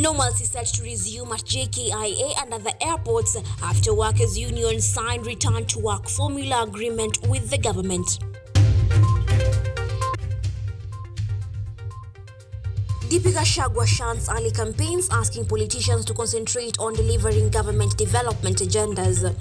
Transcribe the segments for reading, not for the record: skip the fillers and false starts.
Normalcy set to resume at JKIA and other airports after workers' unions signed return to work formula agreement with the government. Deepika Shagwa shunts early campaigns, asking politicians to concentrate on delivering government development agendas.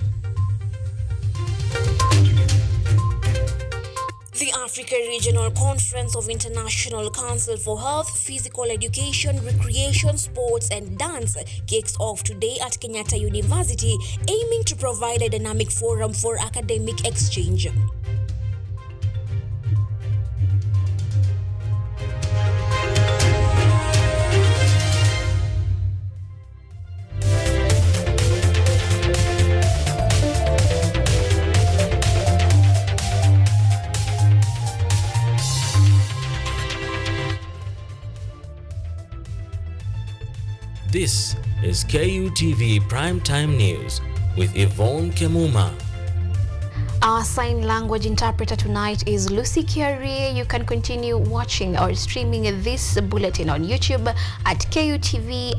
The Africa Regional Conference of International Council for Health, Physical Education, Recreation, Sports and Dance kicks off today at Kenyatta University, aiming to provide a dynamic forum for academic exchange. This is KUTV Primetime News with Yvonne Kemuma. Our sign language interpreter tonight is Lucy Kiari. You can continue watching or streaming this bulletin on YouTube at KUTV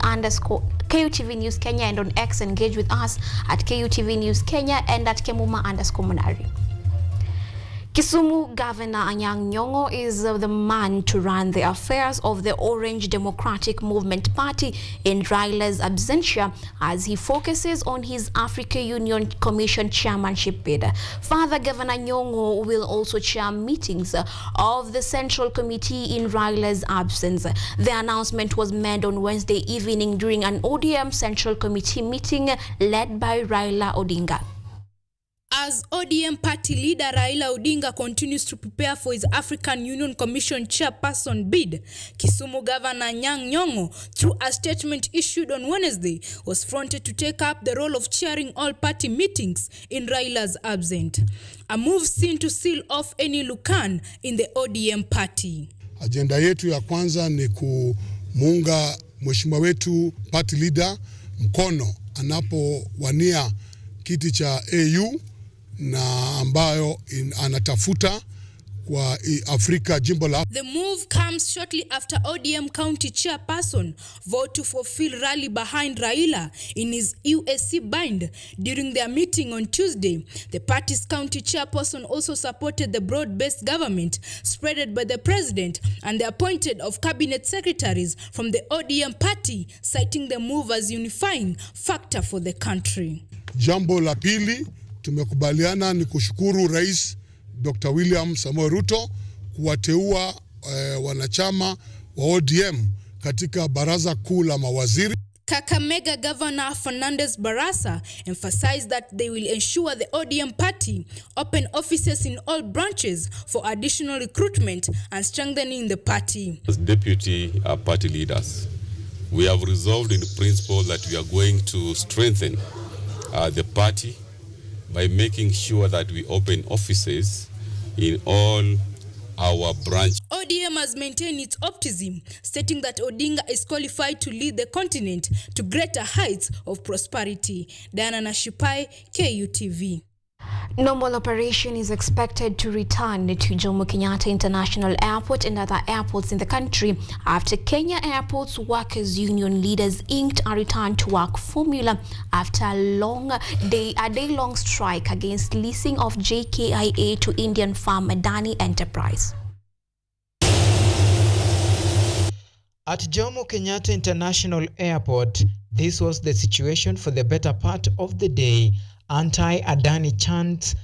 News Kenya, and on X engage with us at KUTV News Kenya and at Kemuma_Munari. Kisumu Governor Anyang' Nyong'o is the man to run the affairs of the Orange Democratic Movement Party in Raila's absentia as he focuses on his Africa Union Commission chairmanship bid. Further, Governor Nyong'o will also chair meetings of the Central Committee in Raila's absence. The announcement was made on Wednesday evening during an ODM Central Committee meeting led by Raila Odinga. As ODM party leader Raila Odinga continues to prepare for his African Union Commission chairperson bid, Kisumu Governor Anyang' Nyong'o, through a statement issued on Wednesday, was fronted to take up the role of chairing all party meetings in Raila's absence, a move seen to seal off any lukan in the ODM party. Agenda yetu ya kwanza ni kumuunga mheshimiwa wetu party leader mkono anapowania kiti cha AU na ambayo anatafuta kwa Afrika jimbo la. The move comes shortly after ODM county chairperson voted to fulfill rally behind Raila in his USC bind during their meeting on Tuesday. The party's county chairperson also supported the broad-based government spreaded by the president and the appointed of cabinet secretaries from the ODM party, citing the move as unifying factor for the country. Jambo la pili, tumekubaliana ni kushukuru Rais Dr. William Samoei Ruto kuwateua wanachama wa ODM katika baraza kuu la mawaziri. Kakamega Governor Fernandez Barasa emphasized that they will ensure the ODM party open offices in all branches for additional recruitment and strengthening the party. As deputy party leaders, we have resolved in principle that we are going to strengthen the party by making sure that we open offices in all our branches. ODM has maintained its optimism, stating that Odinga is qualified to lead the continent to greater heights of prosperity. Diana Nashipai, KUTV. Normal operation is expected to return to Jomo Kenyatta International Airport and other airports in the country after Kenya Airports Workers Union leaders inked a return to work formula after a day-long strike against leasing of JKIA to Indian firm Adani Enterprise. At Jomo Kenyatta International Airport, this was the situation for the better part of the day. Anti-Adani chants,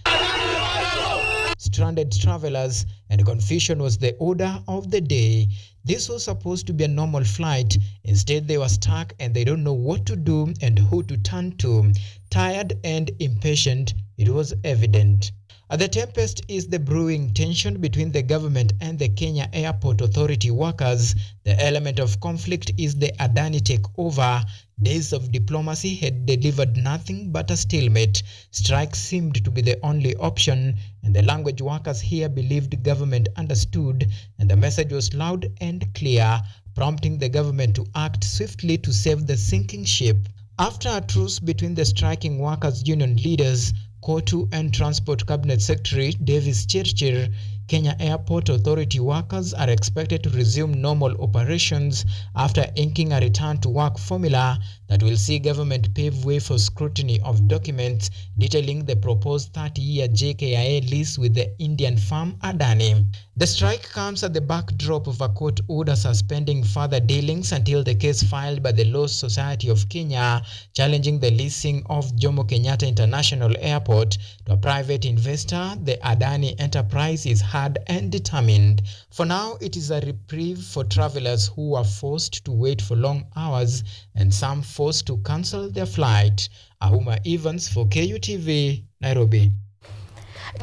stranded travelers, and confusion was the order of the day. This was supposed to be a normal flight. Instead, they were stuck and they don't know what to do and who to turn to. Tired and impatient, it was evident. The tempest is the brewing tension between the government and the Kenya Airport Authority workers. The element of conflict is the Adani takeover. Days of diplomacy had delivered nothing but a stalemate. Strike seemed to be the only option, and the language workers here believed government understood, and the message was loud and clear, prompting the government to act swiftly to save the sinking ship. After a truce between the striking workers' union leaders, KUTV and Transport Cabinet Secretary Davis Chirchir, Kenya Airport Authority workers are expected to resume normal operations after inking a return to work formula that will see government pave way for scrutiny of documents detailing the proposed 30-year JKIA lease with the Indian firm Adani. The strike comes at the backdrop of a court order suspending further dealings until the case filed by the Law Society of Kenya challenging the leasing of Jomo Kenyatta International Airport to a private investor. The Adani enterprise is hard and determined. For now, it is a reprieve for travelers who are forced to wait for long hours and some forced to cancel their flight. Ahuma Evans for KUTV, Nairobi.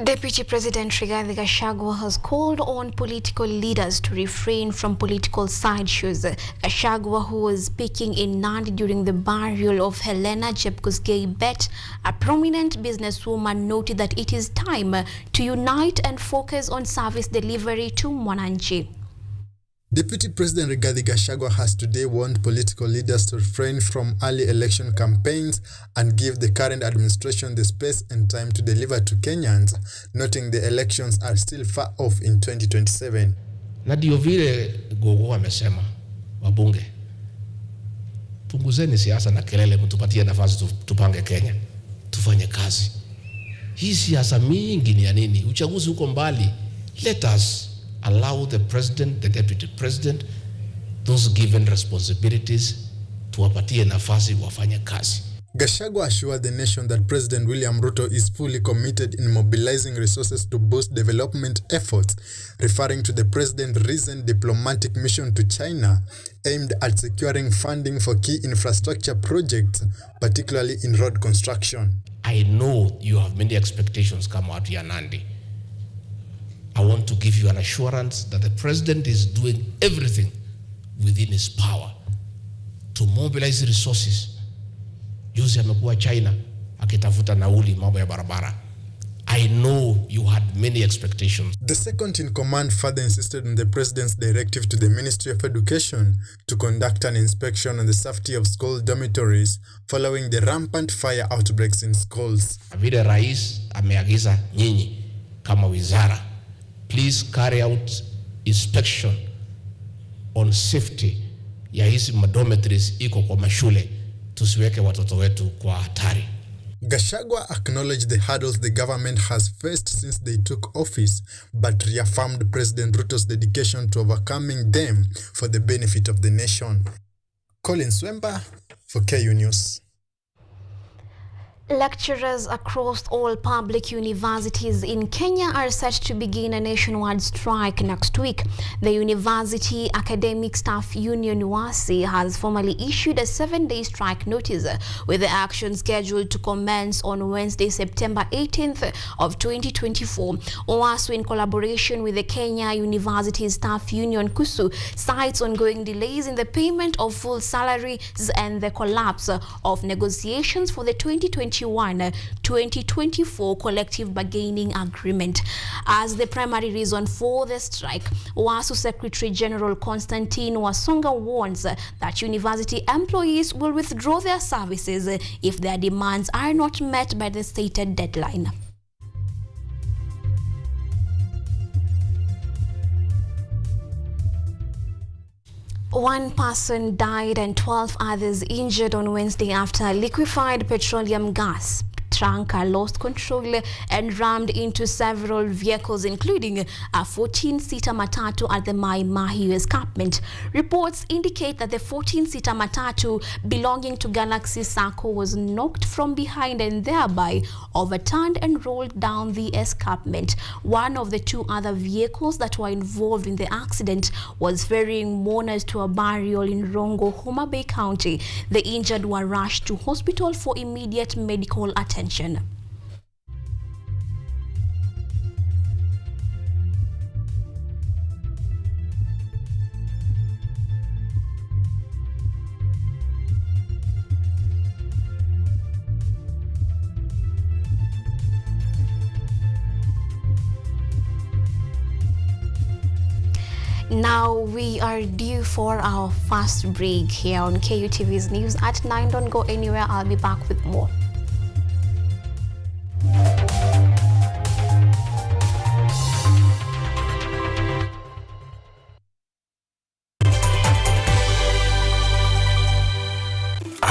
Deputy President Rigathi Gachagua has called on political leaders to refrain from political sideshows. Gachagua, who was speaking in Nandi during the burial of Helena Chepkosgei Bet, a prominent businesswoman, noted that it is time to unite and focus on service delivery to Mwananchi. Deputy President Rigathi Gachagua has today warned political leaders to refrain from early election campaigns and give the current administration the space and time to deliver to Kenyans, noting the elections are still far off in 2027. Na ndio vile Gogo amesema wabunge, punguzeni siasa na kelele, mtupatie nafasi tupange Kenya, tufanye kazi. Hii siasa mingi ni ya nini? Uchaguzi uko mbali. Let us allow the president, the deputy president, those given responsibilities, tuwapatie nafasi wafanye kazi. Gachagua assured the nation that President William Ruto is fully committed in mobilizing resources to boost development efforts, referring to the president's recent diplomatic mission to China aimed at securing funding for key infrastructure projects, particularly in road construction. I know you have many expectations come out here, Nandi. I want to give you an assurance that the president is doing everything within his power to mobilize resources. Juzi amekuwa China akitafuta nauli mambo ya barabara. I know you had many expectations. The second in command further insisted on the president's directive to the Ministry of Education to conduct an inspection on the safety of school dormitories following the rampant fire outbreaks in schools. Vile rais ameagiza nyinyi kama wizara, please carry out inspection on safety ya hizi dormitories iko kwa mashule, tusiweke watoto wetu kwa hatari. Gachagua acknowledged the hurdles the government has faced since they took office, but reaffirmed President Ruto's dedication to overcoming them for the benefit of the nation. Colin Swemba for KU News. Lecturers across all public universities in Kenya are set to begin a nationwide strike next week. The University Academic Staff Union UASI has formally issued a 7-day strike notice, with the action scheduled to commence on Wednesday, September 18th of 2024. UASI, in collaboration with the Kenya University Staff Union KUSU, cites ongoing delays in the payment of full salaries and the collapse of negotiations for the 2021-2024 collective bargaining agreement as the primary reason for the strike. UASU Secretary General Constantine Wasonga warns that university employees will withdraw their services if their demands are not met by the stated deadline. One person died and 12 others injured on Wednesday after liquefied petroleum gas tanker lost control and rammed into several vehicles, including a 14-seater matatu at the Mai Mahiu escarpment. Reports indicate that the 14-seater matatu belonging to Galaxy Sacco was knocked from behind and thereby overturned and rolled down the escarpment. One of the two other vehicles that were involved in the accident was ferrying mourners to a burial in Rongo, Homa Bay County. The injured were rushed to hospital for immediate medical attention. Now we are due for our first break here on KUTV's News at 9. Don't go anywhere. I'll be back with more.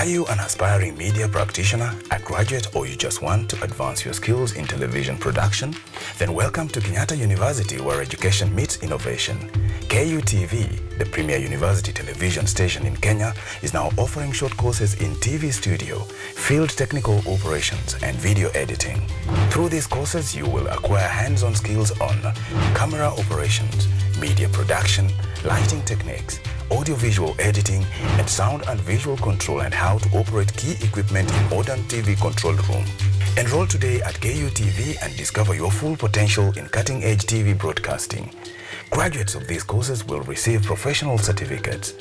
Are you an aspiring media practitioner, a graduate, or you just want to advance your skills in television production? Then welcome to Kenyatta University, where education meets innovation. KUTV, the premier university television station in Kenya, is now offering short courses in TV studio, field technical operations, and video editing. Through these courses, you will acquire hands-on skills on camera operations, media production, lighting techniques, audiovisual editing, and sound and visual control, and how to operate key equipment in modern TV control room. Enroll today at KUTV and discover your full potential in cutting-edge TV broadcasting. Graduates of these courses will receive professional certificates.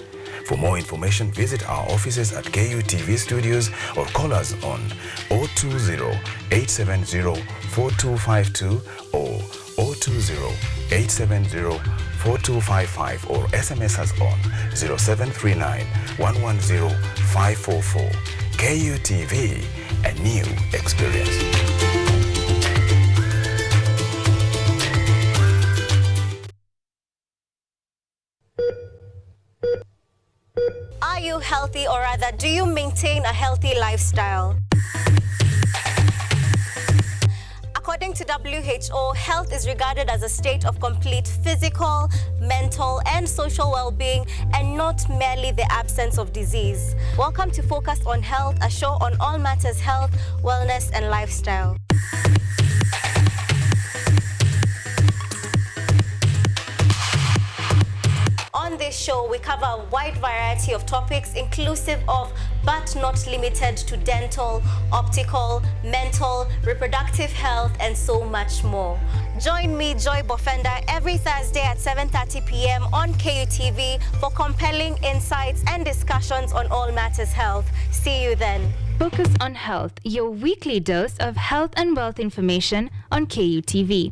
For more information, visit our offices at KUTV Studios or call us on 020-870-4252 or 020-870-4255 or SMS us on 0739-110-544. KUTV, a new experience. Are you healthy, or rather, do you maintain a healthy lifestyle? According to WHO, health is regarded as a state of complete physical, mental, and social well-being, and not merely the absence of disease. Welcome to Focus on Health, a show on all matters health, wellness, and lifestyle. On this show, we cover a wide variety of topics, inclusive of but not limited to dental, optical, mental, reproductive health, and so much more. Join me, Joy Bofenda, every Thursday at 7:30 p.m. on KUTV for compelling insights and discussions on all matters health. See you then. Focus on Health, your weekly dose of health and wealth information on KUTV.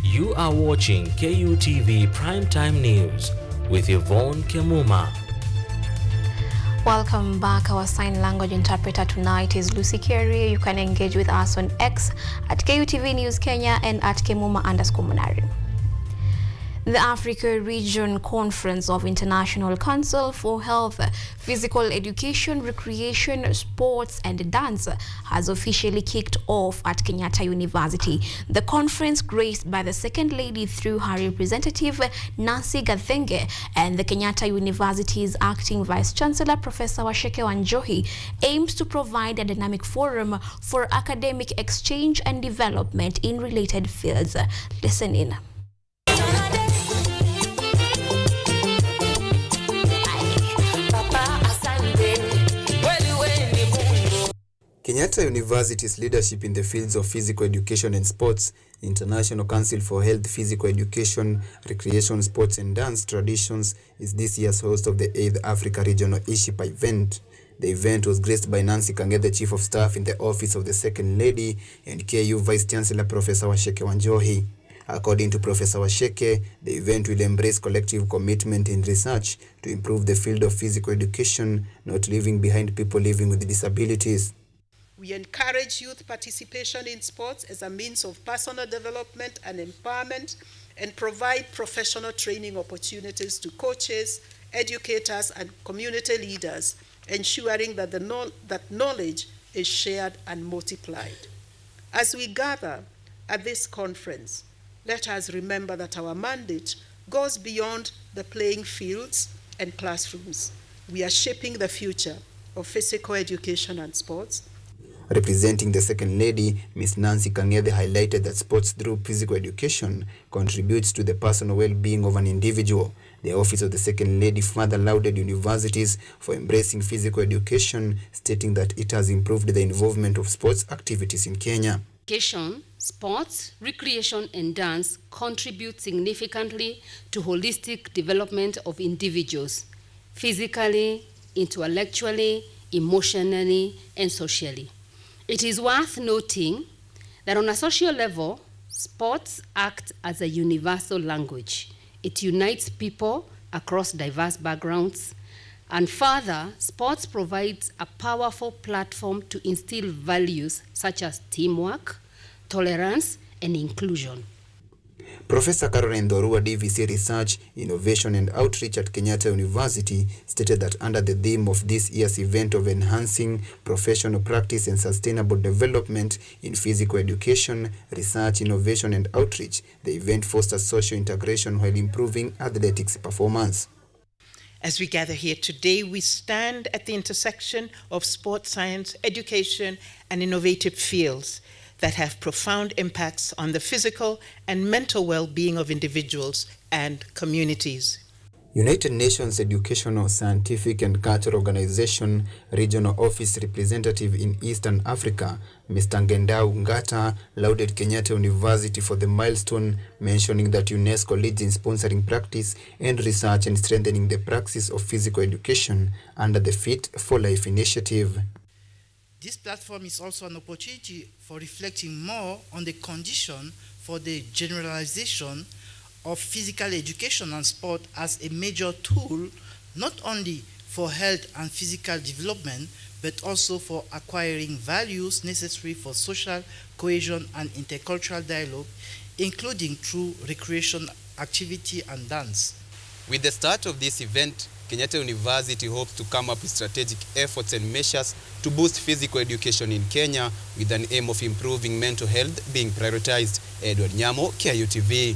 You are watching KUTV Primetime News with Yvonne Kemuma. Welcome back. Our sign language interpreter tonight is Lucy Kerry. You can engage with us on X at KUTV News Kenya and at Kemuma_Munari. The Africa Region Conference of International Council for Health, Physical Education, Recreation, Sports and Dance has officially kicked off at Kenyatta University. The conference, graced by the Second Lady through her representative Nancy Gathenge and the Kenyatta University's acting Vice Chancellor Professor Washeke Wanjohi, aims to provide a dynamic forum for academic exchange and development in related fields. Listen in. Kenyatta University's leadership in the fields of physical education and sports, International Council for Health, Physical Education, Recreation, Sports and Dance Traditions, is this year's host of the 8th Africa Regional Ishipa event. The event was graced by Nancy Kange, the Chief of Staff in the Office of the Second Lady, and KU Vice Chancellor Professor Washeke Wanjohi. According to Professor Washeke, the event will embrace collective commitment in research to improve the field of physical education, not leaving behind people living with disabilities. We encourage youth participation in sports as a means of personal development and empowerment, and provide professional training opportunities to coaches, educators, and community leaders, ensuring that that knowledge is shared and multiplied. As we gather at this conference, let us remember that our mandate goes beyond the playing fields and classrooms. We are shaping the future of physical education and sports. Representing the Second Lady, Ms. Nancy Kangethe highlighted that sports through physical education contributes to the personal well-being of an individual. The Office of the Second Lady further lauded universities for embracing physical education, stating that it has improved the involvement of sports activities in Kenya. Education, sports, recreation, and dance contribute significantly to holistic development of individuals, physically, intellectually, emotionally, and socially. It is worth noting that on a social level, Sports act as a universal language. It unites people across diverse backgrounds. And further, sports provides a powerful platform to instill values such as teamwork, tolerance, and inclusion. Professor Caroline Ndorua, DVC Research, Innovation and Outreach at Kenyatta University, stated that under the theme of this year's event of enhancing professional practice and sustainable development in physical education, research, innovation and outreach, the event fosters social integration while improving athletics performance. As we gather here today, we stand at the intersection of sports science, education, and innovative fields that have profound impacts on the physical and mental well-being of individuals and communities. United Nations Educational, Scientific and Cultural Organization Regional Office Representative in Eastern Africa, Mr. Ngendau Ngata, lauded Kenyatta University for the milestone, mentioning that UNESCO leads in sponsoring practice and research and strengthening the practice of physical education under the Fit for Life initiative. This platform is also an opportunity for reflecting more on the condition for the generalization of physical education and sport as a major tool, not only for health and physical development, but also for acquiring values necessary for social cohesion and intercultural dialogue, including through recreation, activity, and dance. With the start of this event, Kenyatta University hopes to come up with strategic efforts and measures to boost physical education in Kenya with an aim of improving mental health being prioritized. Edward Nyamo, KUTV.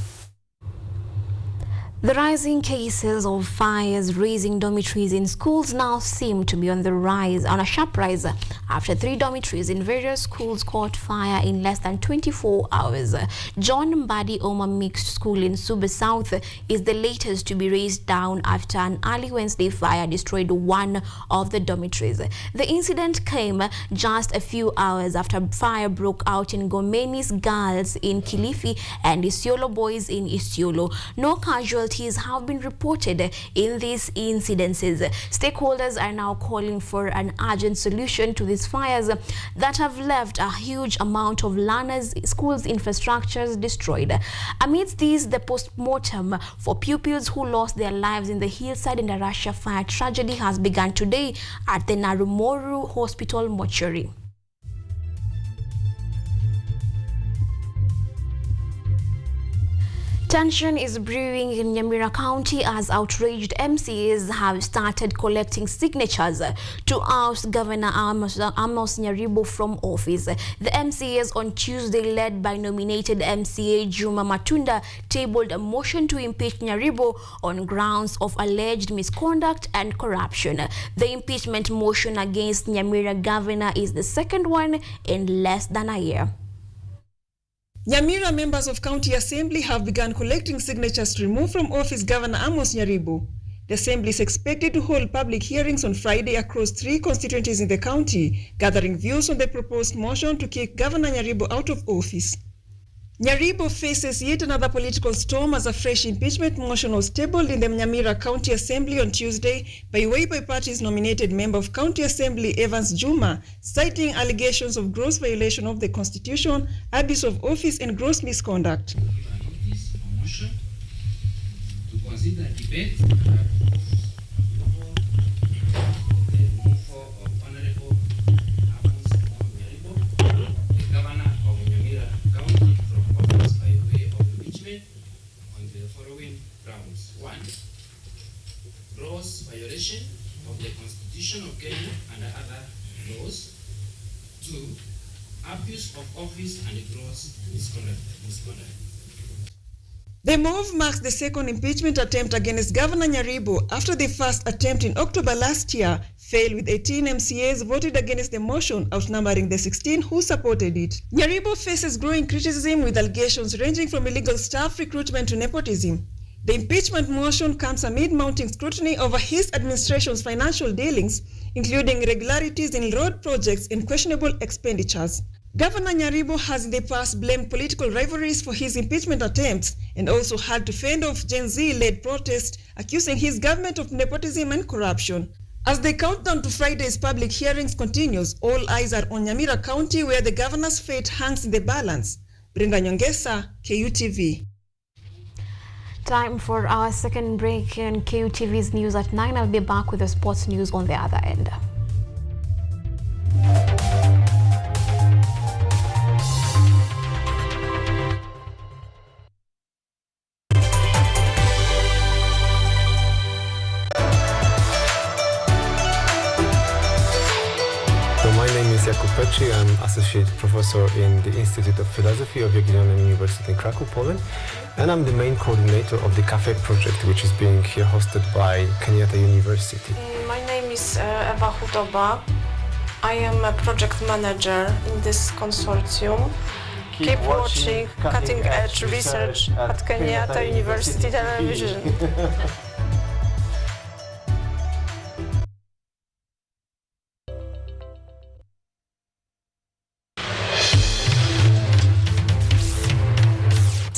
The rising cases of fires raising dormitories in schools now seem to be on a sharp rise after 3 dormitories in various schools caught fire in less than 24 hours. John Mbadi Oma Mixed School in Suba South is the latest to be razed down after an early Wednesday fire destroyed one of the dormitories. The incident came just a few hours after fire broke out in Gomeni's Girls in Kilifi and Isiolo Boys in Isiolo. No casualties have been reported in these incidences. Stakeholders are now calling for an urgent solution to these fires that have left a huge amount of learners, schools, infrastructures destroyed. Amidst these, the post-mortem for pupils who lost their lives in the Hillside and Arusha fire tragedy has begun today at the Narumoru Hospital mortuary. Tension is brewing in Nyamira County as outraged MCAs have started collecting signatures to oust Governor Amos Nyaribo from office. The MCAs on Tuesday, led by nominated MCA Juma Matunda, tabled a motion to impeach Nyaribo on grounds of alleged misconduct and corruption. The impeachment motion against Nyamira Governor is the second one in less than a year. Nyamira members of County Assembly have begun collecting signatures to remove from office Governor Amos Nyaribo. The Assembly is expected to hold public hearings on Friday across 3 constituencies in the county, gathering views on the proposed motion to kick Governor Nyaribo out of office. Nyaribo faces yet another political storm as a fresh impeachment motion was tabled in the Nyamira County Assembly on Tuesday by Wiper Party's nominated member of County Assembly Evans Juma, citing allegations of gross violation of the Constitution, abuse of office and gross misconduct. To consider debate violation of the Constitution of Kenya and other laws. 2. Abuse of office and gross misconduct. The move marks the second impeachment attempt against Governor Nyaribo after the first attempt in October last year failed with 18 MCAs voted against the motion, outnumbering the 16 who supported it. Nyaribo faces growing criticism with allegations ranging from illegal staff recruitment to nepotism. The impeachment motion comes amid mounting scrutiny over his administration's financial dealings, including irregularities in road projects and questionable expenditures. Governor Nyaribo has in the past blamed political rivalries for his impeachment attempts and also had to fend off Gen Z-led protests accusing his government of nepotism and corruption. As the countdown to Friday's public hearings continues, all eyes are on Nyamira County, where the governor's fate hangs in the balance. Brenda Nyongesa, KUTV. Time for our second break in KUTV's news at 9. I'll be back with the sports news on the other end. I'm Associate Professor in the Institute of Philosophy of Jagiellonian University in Krakow, Poland, and I'm the main coordinator of the CAFE project, which is being here hosted by Kenyatta University. My name is Eva Hutoba. I am a project manager in this consortium. Keep watching cutting-edge research at Kenyatta University Television.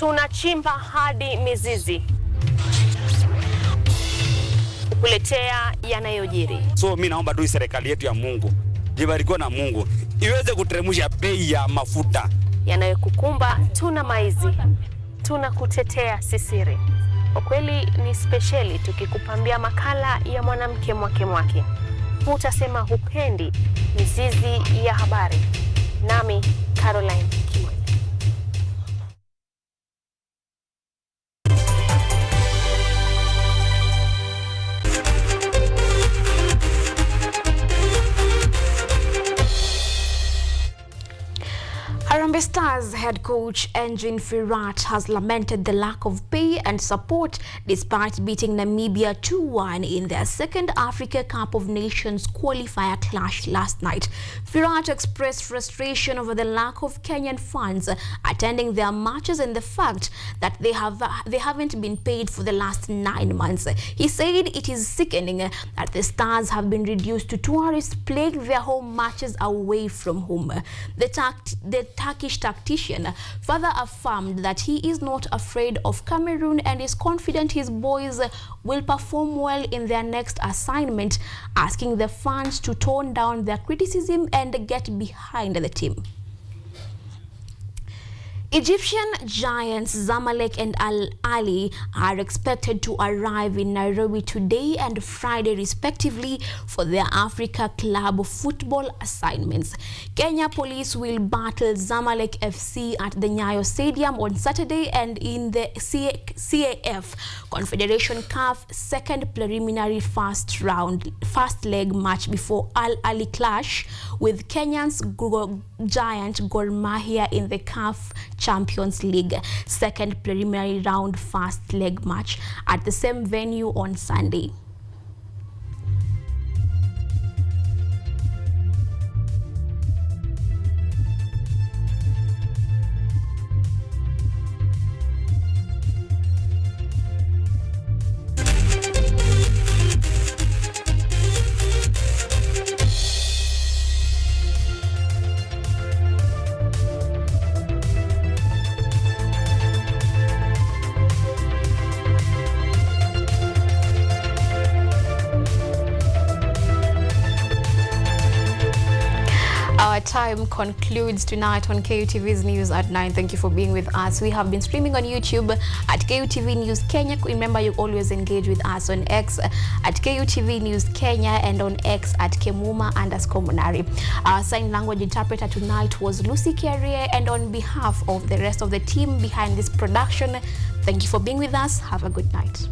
Tunachimba hadi mizizi kukuletea yanayojiri. So mimi naomba tu serikali yetu ya Mungu, jibarikiwe na Mungu, iweze kuteremsha bei ya mafuta. Yanayokukumba tuna maizi, tunakutetea sisiri. Kwa kweli ni speciali tukikupambia makala ya mwanamke mwake. Utasema hupendi mizizi ya habari. Nami Caroline. Harambee Stars head coach Engin Firat has lamented the lack of pay and support despite beating Namibia 2-1 in their second Africa Cup of Nations qualifier clash last night. Firat expressed frustration over the lack of Kenyan fans attending their matches and the fact that they haven't been paid for the last 9 months. He said it is sickening that the Stars have been reduced to tourists playing their home matches away from home. The Turkish tactician further affirmed that he is not afraid of Cameroon and is confident his boys will perform well in their next assignment, asking the fans to tone down their criticism and get behind the team. Egyptian giants Zamalek and Al Ahly are expected to arrive in Nairobi today and Friday respectively for their Africa Club football assignments. Kenya Police will battle Zamalek FC at the Nyayo Stadium on Saturday and in the CAF Confederation Cup second preliminary first leg match before Al Ahly clash with Kenyan's giant Gor Mahia in the CAF Champions League second preliminary round first leg match at the same venue on Sunday. Our time concludes tonight on KUTV's News at 9. Thank you for being with us. We have been streaming on YouTube at KUTV News Kenya. Remember, you always engage with us on X at KUTV News Kenya and on X at Kemuma_Munari. Our sign language interpreter tonight was Lucy Kiarie, and on behalf of the rest of the team behind this production, thank you for being with us. Have a good night.